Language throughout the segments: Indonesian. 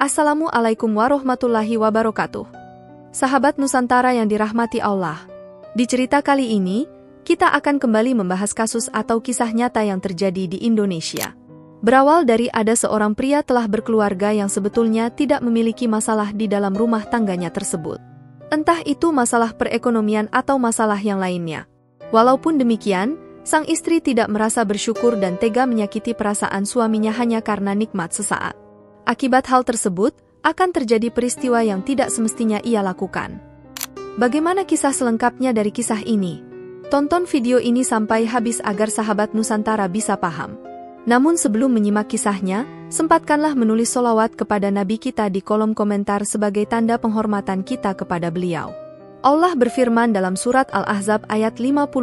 Assalamualaikum warahmatullahi wabarakatuh. Sahabat Nusantara yang dirahmati Allah. Di cerita kali ini, kita akan kembali membahas kasus atau kisah nyata yang terjadi di Indonesia. Berawal dari ada seorang pria telah berkeluarga yang sebetulnya tidak memiliki masalah di dalam rumah tangganya tersebut. Entah itu masalah perekonomian atau masalah yang lainnya. Walaupun demikian, sang istri tidak merasa bersyukur dan tega menyakiti perasaan suaminya hanya karena nikmat sesaat. Akibat hal tersebut, akan terjadi peristiwa yang tidak semestinya ia lakukan. Bagaimana kisah selengkapnya dari kisah ini? Tonton video ini sampai habis agar sahabat Nusantara bisa paham. Namun sebelum menyimak kisahnya, sempatkanlah menulis sholawat kepada Nabi kita di kolom komentar sebagai tanda penghormatan kita kepada beliau. Allah berfirman dalam surat Al-Ahzab ayat 56,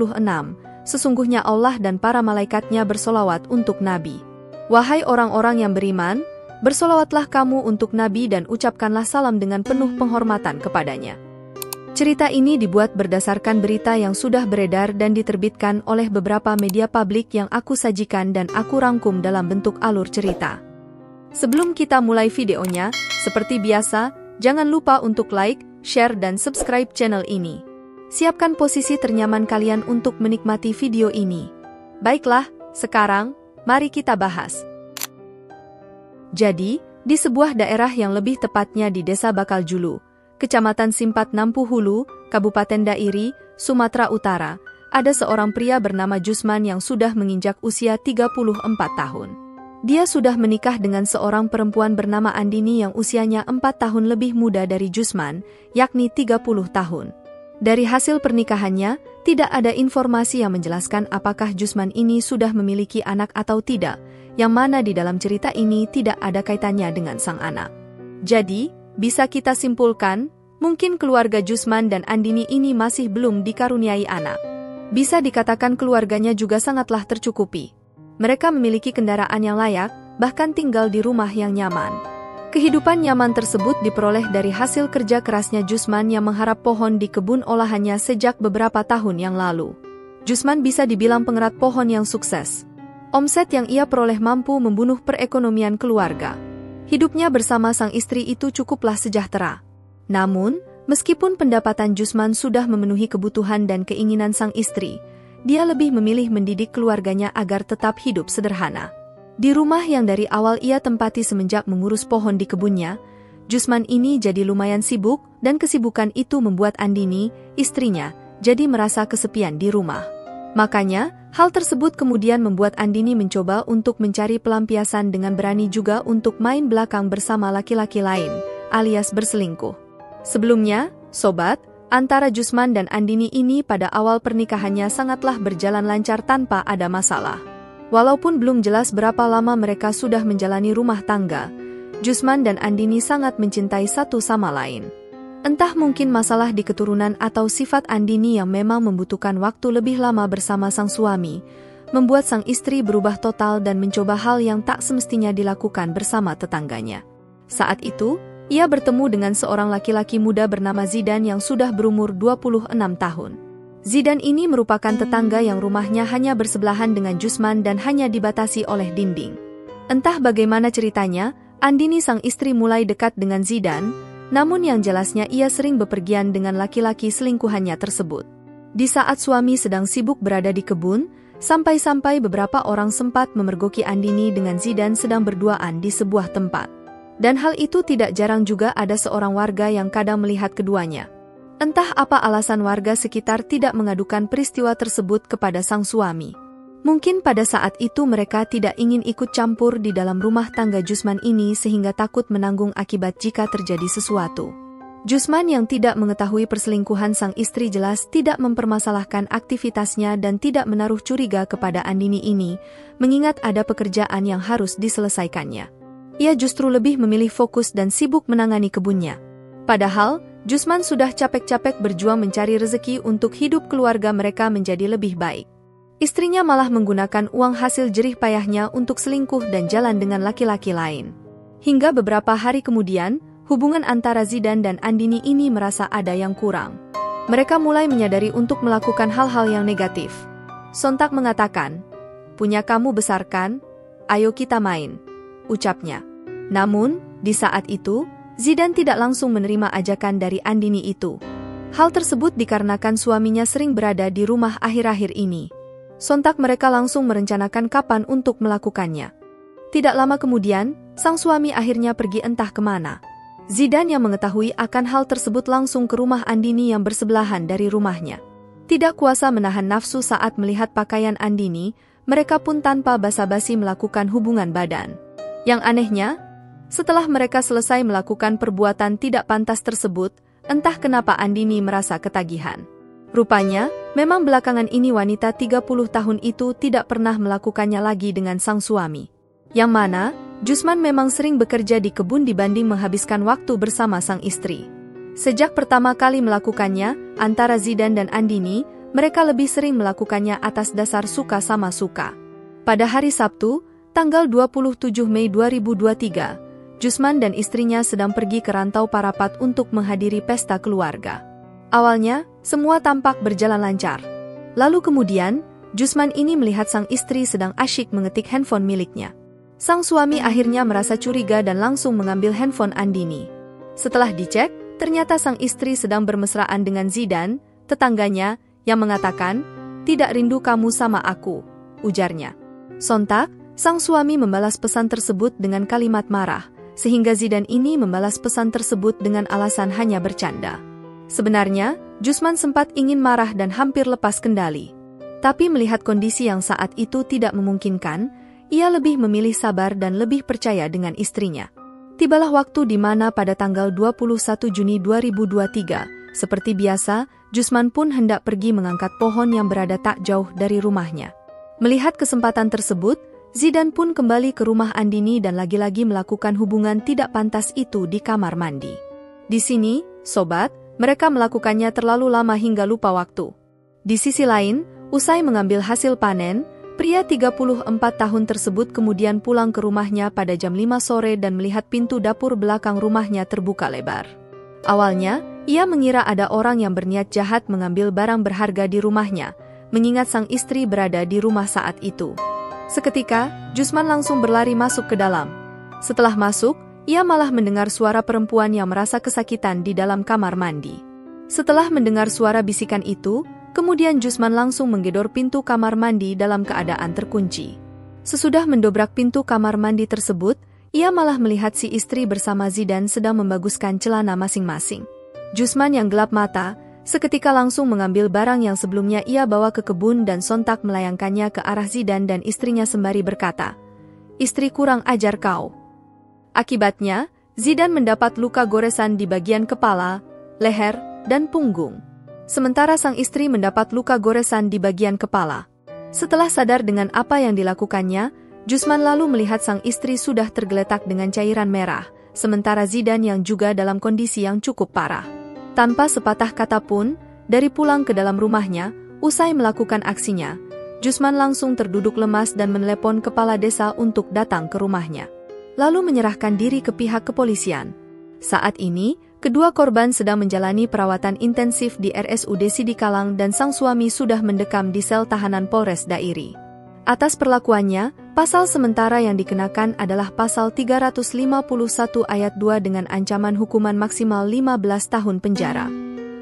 sesungguhnya Allah dan para malaikatnya bersolawat untuk Nabi. Wahai orang-orang yang beriman, bersolawatlah kamu untuk Nabi dan ucapkanlah salam dengan penuh penghormatan kepadanya. Cerita ini dibuat berdasarkan berita yang sudah beredar dan diterbitkan oleh beberapa media publik yang aku sajikan dan aku rangkum dalam bentuk alur cerita. Sebelum kita mulai videonya, seperti biasa, jangan lupa untuk like, share dan subscribe channel ini. Siapkan posisi ternyaman kalian untuk menikmati video ini. Baiklah, sekarang, mari kita bahas. Jadi, di sebuah daerah yang lebih tepatnya di Desa Bacaljulu, Kecamatan Simpat Nampu Hulu, Kabupaten Dairi, Sumatera Utara, ada seorang pria bernama Jusman yang sudah menginjak usia 34 tahun. Dia sudah menikah dengan seorang perempuan bernama Andini yang usianya 4 tahun lebih muda dari Jusman, yakni 30 tahun. Dari hasil pernikahannya, tidak ada informasi yang menjelaskan apakah Jusman ini sudah memiliki anak atau tidak, yang mana di dalam cerita ini tidak ada kaitannya dengan sang anak. Jadi, bisa kita simpulkan, mungkin keluarga Jusman dan Andini ini masih belum dikaruniai anak. Bisa dikatakan keluarganya juga sangatlah tercukupi. Mereka memiliki kendaraan yang layak, bahkan tinggal di rumah yang nyaman. Kehidupan nyaman tersebut diperoleh dari hasil kerja kerasnya Jusman yang mengharap pohon di kebun olahannya sejak beberapa tahun yang lalu. Jusman bisa dibilang pengerat pohon yang sukses. Omset yang ia peroleh mampu membunuh perekonomian keluarga. Hidupnya bersama sang istri itu cukuplah sejahtera. Namun, meskipun pendapatan Jusman sudah memenuhi kebutuhan dan keinginan sang istri, dia lebih memilih mendidik keluarganya agar tetap hidup sederhana. Di rumah yang dari awal ia tempati semenjak mengurus pohon di kebunnya, Jusman ini jadi lumayan sibuk dan kesibukan itu membuat Andini, istrinya, jadi merasa kesepian di rumah. Makanya, hal tersebut kemudian membuat Andini mencoba untuk mencari pelampiasan dengan berani juga untuk main belakang bersama laki-laki lain, alias berselingkuh. Sebelumnya, sobat, antara Jusman dan Andini ini pada awal pernikahannya sangatlah berjalan lancar tanpa ada masalah. Walaupun belum jelas berapa lama mereka sudah menjalani rumah tangga, Jusman dan Andini sangat mencintai satu sama lain. Entah mungkin masalah di keturunan atau sifat Andini yang memang membutuhkan waktu lebih lama bersama sang suami, membuat sang istri berubah total dan mencoba hal yang tak semestinya dilakukan bersama tetangganya. Saat itu, ia bertemu dengan seorang laki-laki muda bernama Zidan yang sudah berumur 26 tahun. Zidan ini merupakan tetangga yang rumahnya hanya bersebelahan dengan Jusman dan hanya dibatasi oleh dinding. Entah bagaimana ceritanya, Andini sang istri mulai dekat dengan Zidan, namun yang jelasnya ia sering bepergian dengan laki-laki selingkuhannya tersebut. Di saat suami sedang sibuk berada di kebun, sampai-sampai beberapa orang sempat memergoki Andini dengan Zidan sedang berduaan di sebuah tempat. Dan hal itu tidak jarang juga ada seorang warga yang kadang melihat keduanya. Entah apa alasan warga sekitar tidak mengadukan peristiwa tersebut kepada sang suami. Mungkin pada saat itu mereka tidak ingin ikut campur di dalam rumah tangga Jusman ini sehingga takut menanggung akibat jika terjadi sesuatu. Jusman yang tidak mengetahui perselingkuhan sang istri jelas tidak mempermasalahkan aktivitasnya dan tidak menaruh curiga kepada Andini ini, mengingat ada pekerjaan yang harus diselesaikannya. Ia justru lebih memilih fokus dan sibuk menangani kebunnya. Padahal, Jusman sudah capek-capek berjuang mencari rezeki untuk hidup keluarga mereka menjadi lebih baik. Istrinya malah menggunakan uang hasil jerih payahnya untuk selingkuh dan jalan dengan laki-laki lain. Hingga beberapa hari kemudian, hubungan antara Zidan dan Andini ini merasa ada yang kurang. Mereka mulai menyadari untuk melakukan hal-hal yang negatif. Sontak mengatakan, "Punya kamu besar kan? Ayo kita main," ucapnya. Namun, Di saat itu, Zidane tidak langsung menerima ajakan dari Andini itu. Hal tersebut dikarenakan suaminya sering berada di rumah akhir-akhir ini. Sontak mereka langsung merencanakan kapan untuk melakukannya. Tidak lama kemudian, sang suami akhirnya pergi entah kemana. Zidane yang mengetahui akan hal tersebut langsung ke rumah Andini yang bersebelahan dari rumahnya. Tidak kuasa menahan nafsu saat melihat pakaian Andini, mereka pun tanpa basa-basi melakukan hubungan badan. Yang anehnya, setelah mereka selesai melakukan perbuatan tidak pantas tersebut, entah kenapa Andini merasa ketagihan. Rupanya, memang belakangan ini wanita 30 tahun itu tidak pernah melakukannya lagi dengan sang suami. Yang mana, Jusman memang sering bekerja di kebun dibanding menghabiskan waktu bersama sang istri. Sejak pertama kali melakukannya, antara Zidane dan Andini, mereka lebih sering melakukannya atas dasar suka sama suka. Pada hari Sabtu, tanggal 27 Mei 2023, Jusman dan istrinya sedang pergi ke Rantau Parapat untuk menghadiri pesta keluarga. Awalnya, semua tampak berjalan lancar. Lalu kemudian, Jusman ini melihat sang istri sedang asyik mengetik handphone miliknya. Sang suami akhirnya merasa curiga dan langsung mengambil handphone Andini. Setelah dicek, ternyata sang istri sedang bermesraan dengan Zidane, tetangganya, yang mengatakan, "Tidak rindu kamu sama aku," ujarnya. Sontak, sang suami membalas pesan tersebut dengan kalimat marah, sehingga Zidane ini membalas pesan tersebut dengan alasan hanya bercanda. Sebenarnya, Jusman sempat ingin marah dan hampir lepas kendali. Tapi melihat kondisi yang saat itu tidak memungkinkan, ia lebih memilih sabar dan lebih percaya dengan istrinya. Tibalah waktu di mana pada tanggal 21 Juni 2023, seperti biasa, Jusman pun hendak pergi mengangkat pohon yang berada tak jauh dari rumahnya. Melihat kesempatan tersebut, Zidane pun kembali ke rumah Andini dan lagi-lagi melakukan hubungan tidak pantas itu di kamar mandi. Di sini, sobat, mereka melakukannya terlalu lama hingga lupa waktu. Di sisi lain, usai mengambil hasil panen, pria 34 tahun tersebut kemudian pulang ke rumahnya pada jam 5 sore dan melihat pintu dapur belakang rumahnya terbuka lebar. Awalnya, ia mengira ada orang yang berniat jahat mengambil barang berharga di rumahnya, mengingat sang istri berada di rumah saat itu. Seketika, Jusman langsung berlari masuk ke dalam. Setelah masuk, ia malah mendengar suara perempuan yang merasa kesakitan di dalam kamar mandi. Setelah mendengar suara bisikan itu, kemudian Jusman langsung menggedor pintu kamar mandi dalam keadaan terkunci. Sesudah mendobrak pintu kamar mandi tersebut, ia malah melihat si istri bersama Zidane sedang membaguskan celana masing-masing. Jusman yang gelap mata, seketika langsung mengambil barang yang sebelumnya ia bawa ke kebun dan sontak melayangkannya ke arah Zidane dan istrinya sembari berkata, "Istri kurang ajar kau." Akibatnya, Zidane mendapat luka goresan di bagian kepala, leher, dan punggung. Sementara sang istri mendapat luka goresan di bagian kepala. Setelah sadar dengan apa yang dilakukannya, Jusman lalu melihat sang istri sudah tergeletak dengan cairan merah, sementara Zidane yang juga dalam kondisi yang cukup parah. Tanpa sepatah kata pun, dari pulang ke dalam rumahnya, usai melakukan aksinya, Jusman langsung terduduk lemas dan menelepon kepala desa untuk datang ke rumahnya. Lalu menyerahkan diri ke pihak kepolisian. Saat ini, kedua korban sedang menjalani perawatan intensif di RSUD Sidikalang dan sang suami sudah mendekam di sel tahanan Polres Dairi. Atas perlakuannya, pasal sementara yang dikenakan adalah pasal 351 ayat 2 dengan ancaman hukuman maksimal 15 tahun penjara.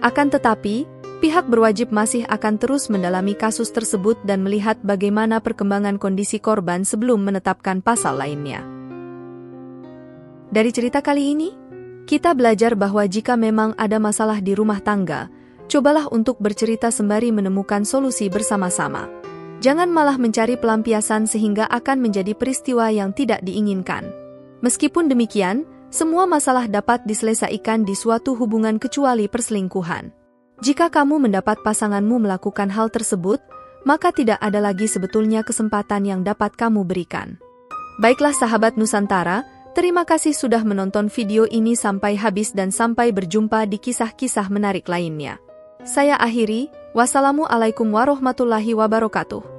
Akan tetapi, pihak berwajib masih akan terus mendalami kasus tersebut dan melihat bagaimana perkembangan kondisi korban sebelum menetapkan pasal lainnya. Dari cerita kali ini, kita belajar bahwa jika memang ada masalah di rumah tangga, cobalah untuk bercerita sembari menemukan solusi bersama-sama. Jangan malah mencari pelampiasan sehingga akan menjadi peristiwa yang tidak diinginkan. Meskipun demikian, semua masalah dapat diselesaikan di suatu hubungan kecuali perselingkuhan. Jika kamu mendapat pasanganmu melakukan hal tersebut, maka tidak ada lagi sebetulnya kesempatan yang dapat kamu berikan. Baiklah sahabat Nusantara, terima kasih sudah menonton video ini sampai habis dan sampai berjumpa di kisah-kisah menarik lainnya. Saya akhiri, wassalamualaikum warahmatullahi wabarakatuh.